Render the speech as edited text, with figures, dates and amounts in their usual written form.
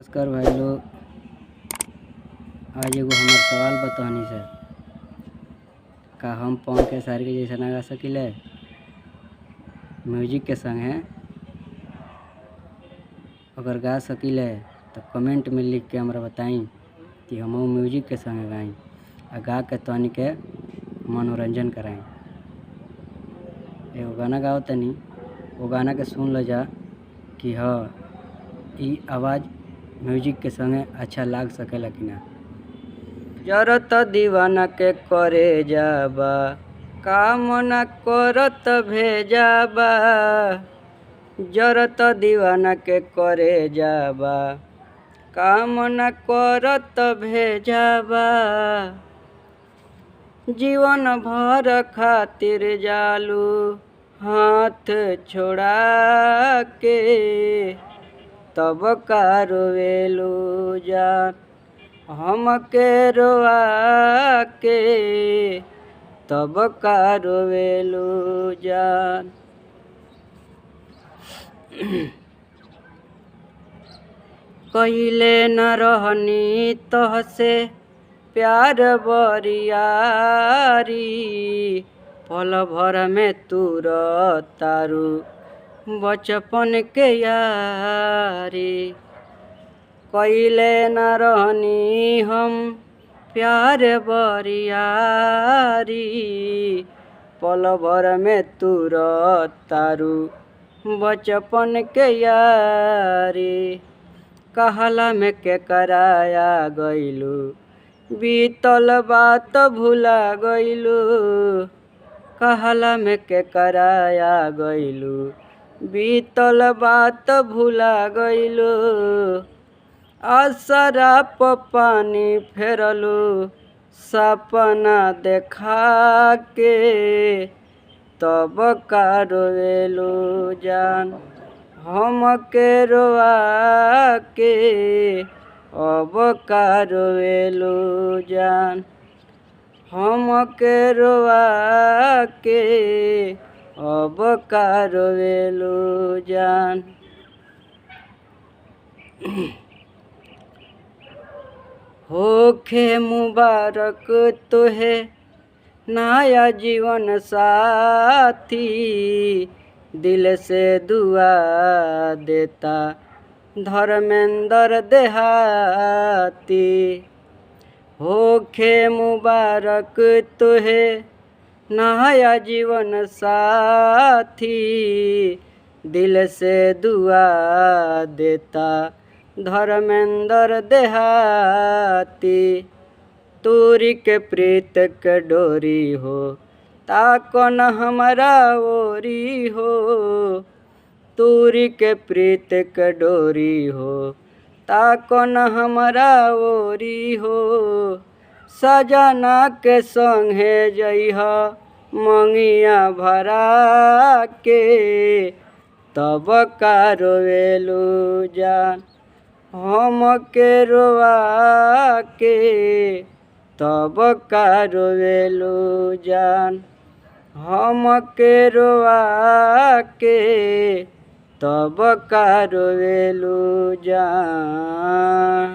नमस्कार भाई लोग। आज एगो हमार सवाल बतानी से का हम पवन खेसारी के जैसा ना गा सकीले म्यूजिक के संग है। अगर गा सकीले तो कमेंट में लिख के हमरा बताई कि हम म्यूजिक के संग गाई आ गा के तनी के मनोरंजन कराई। एगो गाना गाओ तनी, वो गाना के सुन लो जा कि हाँ ई आवाज़ म्यूजिक के संगे अच्छा लाग सकेला कि ना। जरत दीवाना के करे जाबा काम न करत भेजाबा। जरत दीवाना के करे जाबा काम न करत भेजाबा। जीवन भर खातिर जालू हाथ छोड़ा के तब का रोवेलू जान हमके रोआ के तब का रोवेलू जान। कहिले न रहनी तहसे प्यार बरियारी पल भर में तूर तारू बचपन के यारी। कहिले न रहनी हम प्यार बरियारी पल भर में तूर तारू बचपन के यारी। कहला में के कराया गइलू बीतल बात भुला गइलू। कहला में के कराया गइलू बीतल बात भुला गइलू। आसरा प पानी फेरलू सपना देखा के तब का रोवेलू जान हमके रोआ के अब का रोवेलू जान हमके रोआ के अब का रोवेलू जान। होखे मुबारक तोहे नया जीवन साथी दिल से दुआ देता धर्मेंद्र देहाती। होखे मुबारक तोहे नया जीवन साथी दिल से दुआ देता धर्मेंद्र देहाती। तूरी के प्रीत के डोरी हो ताकन हमारा ओरी हो। तूरी के प्रीत के डोरी हो ताकन हमारा ओरी हो। सजना के संगे जइहा मंगिया भरा के तब का रोवेलू जान हमके रोआ के तब का रोवेलू जान हमके रोआ के तब का रोवेलू जान।